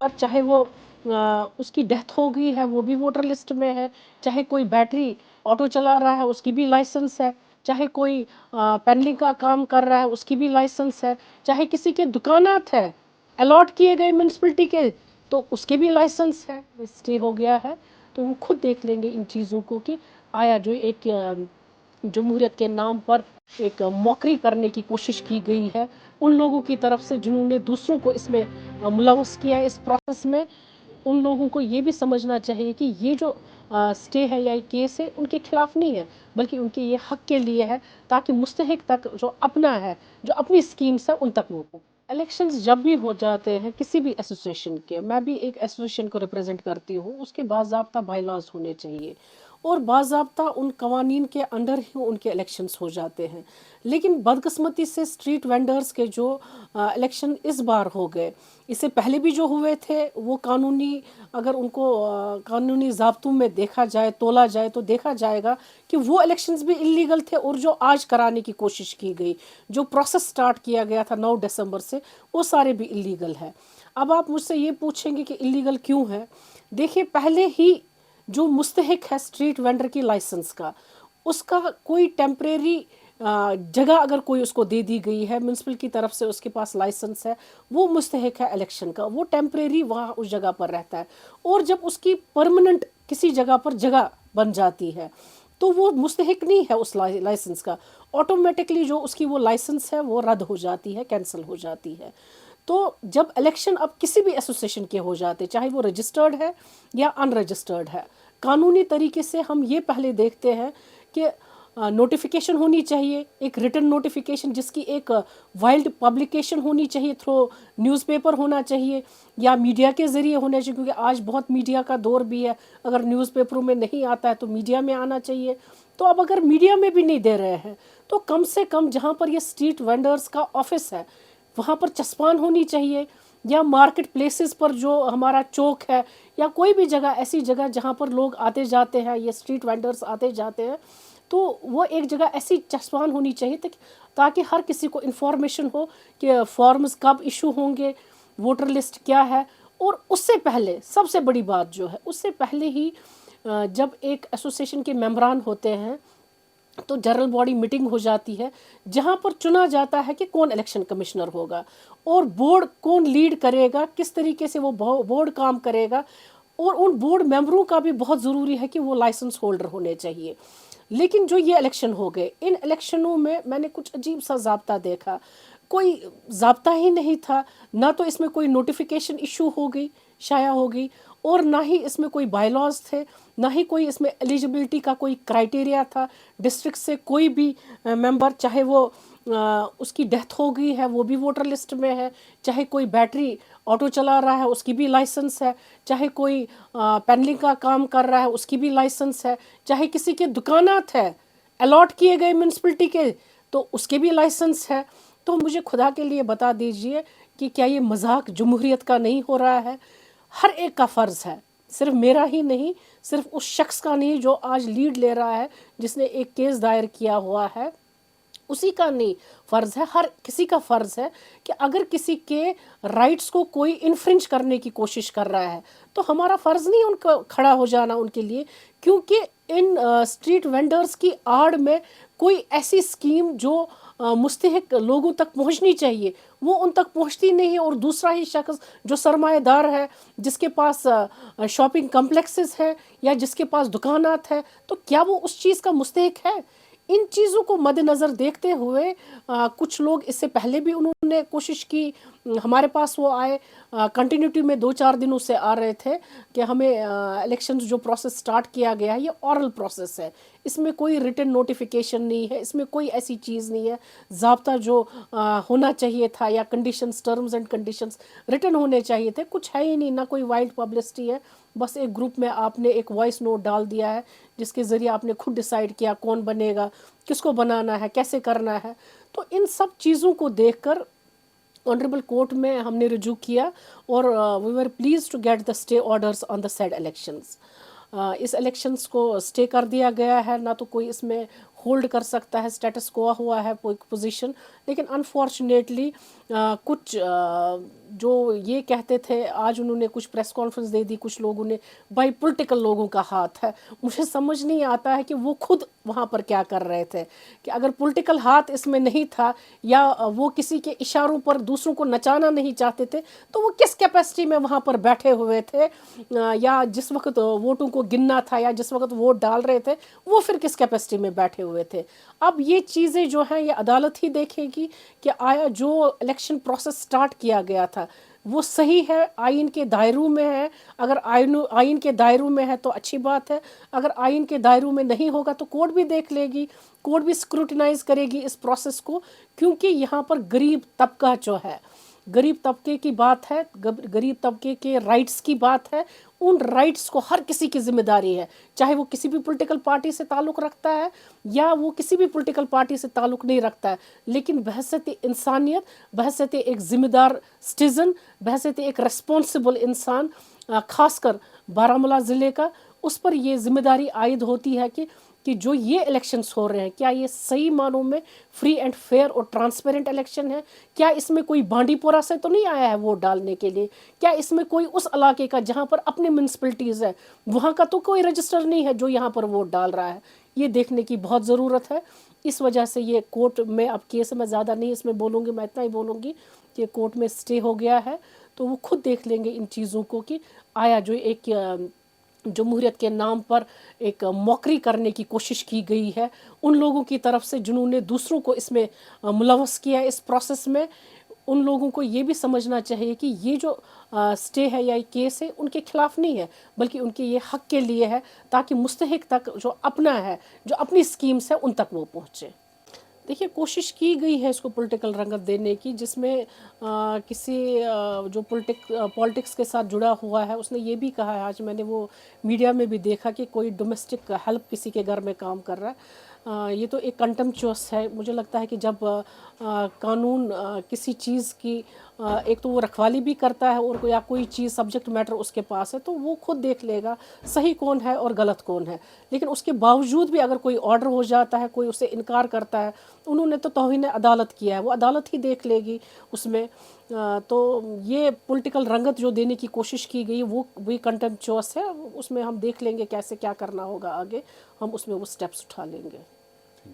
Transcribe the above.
और चाहे वो उसकी डेथ हो गई है वो भी वोटर लिस्ट में है, चाहे कोई बैटरी ऑटो चला रहा है उसकी भी लाइसेंस है, चाहे कोई पेंडिंग का काम कर रहा है उसकी भी लाइसेंस है, चाहे किसी के दुकानात है अलॉट किए गए म्यूनसिपलिटी के तो उसके भी लाइसेंस है, स्टे हो गया है। तो वो खुद देख लेंगे इन चीज़ों को कि आया जो एक जमहूरियत के नाम पर एक मौकरी करने की कोशिश की गई है उन लोगों की तरफ से जिन्होंने दूसरों को इसमें मुलव्वस किया है इस प्रोसेस में। उन लोगों को ये भी समझना चाहिए कि ये जो स्टे है या केस है उनके खिलाफ नहीं है बल्कि उनके ये हक के लिए है, ताकि मुस्तहिक तक जो अपना है, जो अपनी स्कीम्स है उन तक वो हो। इलेक्शंस जब भी हो जाते हैं किसी भी एसोसिएशन के, मैं भी एक एसोसिएशन को रिप्रेजेंट करती हूँ, उसके बाज़ाब्ता बायलॉज होने चाहिए और बाज़ाब्ता उन कवानीन के अंडर ही उनके इलेक्शंस हो जाते हैं। लेकिन बदकिस्मती से स्ट्रीट वेंडर्स के जो इलेक्शन इस बार हो गए, इससे पहले भी जो हुए थे वो कानूनी, अगर उनको कानूनी ज़ाब्तों में देखा जाए, तोला जाए तो देखा जाएगा कि वो इलेक्शंस भी इलीगल थे और जो आज कराने की कोशिश की गई, जो प्रोसेस स्टार्ट किया गया था 9 दिसंबर से, वो सारे भी इलीगल है। अब आप मुझसे ये पूछेंगे कि इलीगल क्यों है? देखिए, पहले ही जो मुस्तहिक है स्ट्रीट वेंडर की लाइसेंस का, उसका कोई टेम्परेरी जगह अगर कोई उसको दे दी गई है म्यूनसिपल की तरफ से, उसके पास लाइसेंस है, वो मुस्तहिक है इलेक्शन का, वो टेम्परेरी वहाँ उस जगह पर रहता है। और जब उसकी परमानेंट किसी जगह पर जगह बन जाती है तो वो मुस्तहिक नहीं है उस लाइसेंस का, ऑटोमेटिकली जो उसकी वो लाइसेंस है वो रद्द हो जाती है, कैंसिल हो जाती है। तो जब इलेक्शन अब किसी भी एसोसिएशन के हो जाते, चाहे वो रजिस्टर्ड है या अनरजिस्टर्ड है, कानूनी तरीके से हम ये पहले देखते हैं कि नोटिफिकेशन होनी चाहिए, एक रिटन नोटिफिकेशन जिसकी एक वाइल्ड पब्लिकेशन होनी चाहिए, थ्रू न्यूज़पेपर होना चाहिए या मीडिया के ज़रिए होना चाहिए, क्योंकि आज बहुत मीडिया का दौर भी है, अगर न्यूज़पेपरों में नहीं आता है तो मीडिया में आना चाहिए। तो अब अगर मीडिया में भी नहीं दे रहे हैं तो कम से कम जहाँ पर ये स्ट्रीट वेंडर्स का ऑफिस है वहाँ पर चस्पान होनी चाहिए, या मार्केट प्लेसेस पर जो हमारा चौक है या कोई भी जगह, ऐसी जगह जहाँ पर लोग आते जाते हैं, ये स्ट्रीट वेंडर्स आते जाते हैं, तो वो एक जगह ऐसी चस्पान होनी चाहिए ताकि हर किसी को इन्फॉर्मेशन हो कि फॉर्म्स कब इशू होंगे, वोटर लिस्ट क्या है। और उससे पहले सबसे बड़ी बात जो है, उससे पहले ही जब एक एसोसिएशन के मेंबरान होते हैं तो जनरल बॉडी मीटिंग हो जाती है जहां पर चुना जाता है कि कौन इलेक्शन कमिश्नर होगा और बोर्ड कौन लीड करेगा, किस तरीके से वो बोर्ड काम करेगा। और उन बोर्ड मेंबरों का भी बहुत ज़रूरी है कि वो लाइसेंस होल्डर होने चाहिए। लेकिन जो ये इलेक्शन हो गए, इन इलेक्शनों में मैंने कुछ अजीब सा ज़ाब्ता देखा, कोई ज़ाब्ता ही नहीं था, ना तो इसमें कोई नोटिफिकेशन इशू हो गई, शाया हो गई, और ना ही इसमें कोई बायलॉज थे, ना ही कोई इसमें एलिजिबिलिटी का कोई क्राइटेरिया था। डिस्ट्रिक्ट से कोई भी मेंबर, चाहे वो उसकी डेथ हो गई है वो भी वोटर लिस्ट में है, चाहे कोई बैटरी ऑटो चला रहा है उसकी भी लाइसेंस है, चाहे कोई पेंडलिंग का काम कर रहा है उसकी भी लाइसेंस है, चाहे किसी के दुकानात है अलॉट किए गए म्यूनसिपलिटी के तो उसके भी लाइसेंस है। तो मुझे खुदा के लिए बता दीजिए कि क्या ये मजाक जमहूरियत का नहीं हो रहा है? हर एक का फ़र्ज़ है, सिर्फ मेरा ही नहीं, सिर्फ उस शख्स का नहीं जो आज लीड ले रहा है, जिसने एक केस दायर किया हुआ है, उसी का नहीं फ़र्ज़ है, हर किसी का फ़र्ज़ है कि अगर किसी के राइट्स को कोई इन्फ्रिंज करने की कोशिश कर रहा है तो हमारा फ़र्ज़ नहीं उनका खड़ा हो जाना उनके लिए, क्योंकि इन स्ट्रीट वेंडर्स की आड़ में कोई ऐसी स्कीम जो मुस्तहिक लोगों तक पहुंचनी चाहिए वो उन तक पहुंचती नहीं है, और दूसरा ही शख्स जो सरमाएदार है, जिसके पास शॉपिंग कम्प्लेक्सेस है या जिसके पास दुकानात है, तो क्या वो उस चीज़ का मुस्तहिक है? इन चीज़ों को मद्देनज़र देखते हुए कुछ लोग इससे पहले भी उन्होंने कोशिश की, हमारे पास वो आए, कंटिन्यूटी में 2-4 दिनों से आ रहे थे कि हमें इलेक्शंस जो प्रोसेस स्टार्ट किया गया है ये ऑरल प्रोसेस है, इसमें कोई रिटन नोटिफिकेशन नहीं है, इसमें कोई ऐसी चीज़ नहीं है, ज़ाब्ता जो होना चाहिए था या conditions, terms and conditions written होने चाहिए थे, कुछ है ही नहीं, ना कोई वाइल्ड पब्लिसिटी है, बस एक ग्रुप में आपने एक वॉइस नोट डाल दिया है जिसके ज़रिए आपने खुद डिसाइड किया कौन बनेगा, किसको बनाना है, कैसे करना है। तो इन सब चीज़ों को देखकर ऑनरेबल कोर्ट में हमने रुजू किया और we were please to get the stay orders on the said elections. इस इलेक्शंस को स्टे कर दिया गया है, ना तो कोई इसमें होल्ड कर सकता है, स्टेटस को हुआ है कोई पोजीशन, لیکن انفارچونیٹلی کچھ جو یہ کہتے تھے، آج انہوں نے کچھ پریس کانفرنس دے دی، کچھ لوگوں نے بھائی پولیٹیکل لوگوں کا ہاتھ ہے. مجھے سمجھ نہیں آتا ہے کہ وہ خود وہاں پر کیا کر رہے تھے، کہ اگر پولیٹیکل ہاتھ اس میں نہیں تھا یا وہ کسی کے اشاروں پر دوسروں کو نچانا نہیں چاہتے تھے تو وہ کس کیپیسٹی میں وہاں پر بیٹھے ہوئے تھے، یا جس وقت ووٹوں کو گننا تھا یا جس وقت ووٹ ڈال رہے تھے وہ پھر کس کیپیسٹی میں بیٹھے ہوئے تھے. اب یہ چیزیں جو ہیں یہ عدالت ہی دیکھے گی کہ آیا جو الیکشن پروسیس سٹارٹ کیا گیا تھا وہ صحیح ہے، آئین کے دائروں میں ہے. اگر آئین کے دائروں میں ہے تو اچھی بات ہے، اگر آئین کے دائروں میں نہیں ہوگا تو کورٹ بھی دیکھ لے گی، کورٹ بھی اسکروٹنائز کرے گی اس پروسیس کو. کیونکہ یہاں پر غریب طبقہ جو ہے، غریب طبقے کی بات ہے، غریب طبقے کے رائٹس کی بات ہے. ان رائٹس کو ہر کسی کی ذمہ داری ہے، چاہے وہ کسی بھی پولیٹیکل پارٹی سے تعلق رکھتا ہے یا وہ کسی بھی پولیٹیکل پارٹی سے تعلق نہیں رکھتا ہے، لیکن بحیثیت انسانیت، بحیثیت ایک ذمہ دار سٹیزن، بحیثیت ایک ریسپانسبل انسان، خاص کر بارہمولہ ضلع کا، اس پر یہ ذمہ داری عائد ہوتی ہے کہ جو یہ الیکشنز ہو رہے ہیں کیا یہ صحیح معنوں میں فری اینڈ فیئر اور ٹرانسپیرنٹ الیکشن ہے. کیا اس میں کوئی بانڈی پورہ سے تو نہیں آیا ہے ووٹ ڈالنے کے لیے، کیا اس میں کوئی اس علاقے کا جہاں پر اپنے میونسپلٹیز ہے وہاں کا تو کوئی رجسٹر نہیں ہے جو یہاں پر ووٹ ڈال رہا ہے. یہ دیکھنے کی بہت ضرورت ہے. اس وجہ سے یہ کورٹ میں اب کیس میں زیادہ نہیں اس میں بولوں گی، میں اتنا ہی بولوں گی کہ کورٹ میں سٹے ہو گیا ہے تو وہ خود دیکھ لیں گے ان چیزوں کو کہ آیا جو ایک جمہوریت کے نام پر ایک موکری کرنے کی کوشش کی گئی ہے ان لوگوں کی طرف سے جنہوں نے دوسروں کو اس میں ملوث کیا اس پروسیس میں، ان لوگوں کو یہ بھی سمجھنا چاہیے کہ یہ جو سٹے ہے یا کیس ہے ان کے خلاف نہیں ہے، بلکہ ان کے یہ حق کے لیے ہے تاکہ مستحق تک جو اپنا ہے، جو اپنی سکیمز ہے ان تک وہ پہنچے. دیکھیے کوشش کی گئی ہے اس کو پولیٹیکل رنگت دینے کی، جس میں کسی جو پولیٹکس کے ساتھ جڑا ہوا ہے اس نے یہ بھی کہا ہے، آج میں نے وہ میڈیا میں بھی دیکھا کہ کوئی ڈومیسٹک ہیلپ کسی کے گھر میں کام کر رہا ہے. یہ تو ایک کنٹمپچوس ہے. مجھے لگتا ہے کہ جب قانون کسی چیز کی ایک تو وہ رکھوالی بھی کرتا ہے اور کوئی چیز سبجیکٹ میٹر اس کے پاس ہے تو وہ خود دیکھ لے گا صحیح کون ہے اور غلط کون ہے. لیکن اس کے باوجود بھی اگر کوئی آرڈر ہو جاتا ہے، کوئی اسے انکار کرتا ہے، انہوں نے تو توہین عدالت کیا ہے، وہ عدالت ہی دیکھ لے گی اس میں. تو یہ پولیٹیکل رنگت جو دینے کی کوشش کی گئی وہ بھی کنٹمپچوس ہے. اس میں ہم دیکھ لیں گے کیسے کیا کرنا ہوگا آگے، ہم اس میں وہ سٹیپس اٹھا لیں گے.